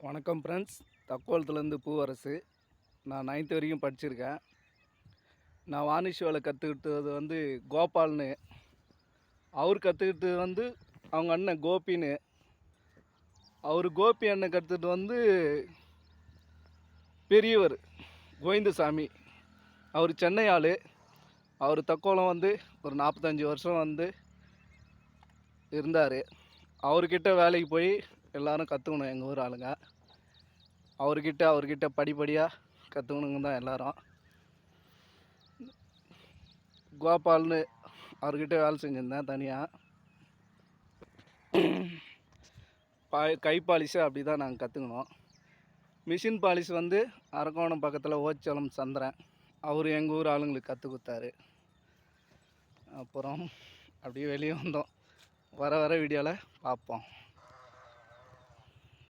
வணக்கம் ஃப்ரெண்ட்ஸ், தக்கோலத்துலேருந்து பூவரசு. நான் 9th வரைக்கும் படிச்சிருக்கேன். நான் வார்னிஷ் வேலை கற்றுக்கிட்டது வந்து கோபால்னு, அவர் கற்றுக்கிட்டது வந்து அவங்க அண்ணன் கோபின்னு. அவர் கோபி அண்ணன் கற்றுக்கிட்டு வந்து பெரியவர் கோவிந்தசாமி. அவர் சென்னை ஆள். அவர் தக்கோலம் வந்து ஒரு 45 வருஷம் வந்து இருந்தார். அவர்கிட்ட வேலைக்கு போய் எல்லோரும் கற்றுக்கணும். எங்கள் ஊர் ஆளுங்க அவர்கிட்ட படிப்படியாக கற்றுக்கணுங்க தான் எல்லோரும். கோபால்னு அவர்கிட்ட வேலை செஞ்சுருந்தேன் தனியாக. கை பாலிஷு அப்படி தான் நாங்கள் கற்றுக்கணும். மிஷின் பாலிஷ் வந்து அரக்கோணம் பக்கத்தில் ஓச்சலம் சந்திரன், அவர் எங்கள் ஊர் ஆளுங்களுக்கு கற்றுக் கொடுத்தாரு. அப்புறம் அப்படியே வெளியே வந்தோம். வர வீடியோவில் பார்ப்போம்.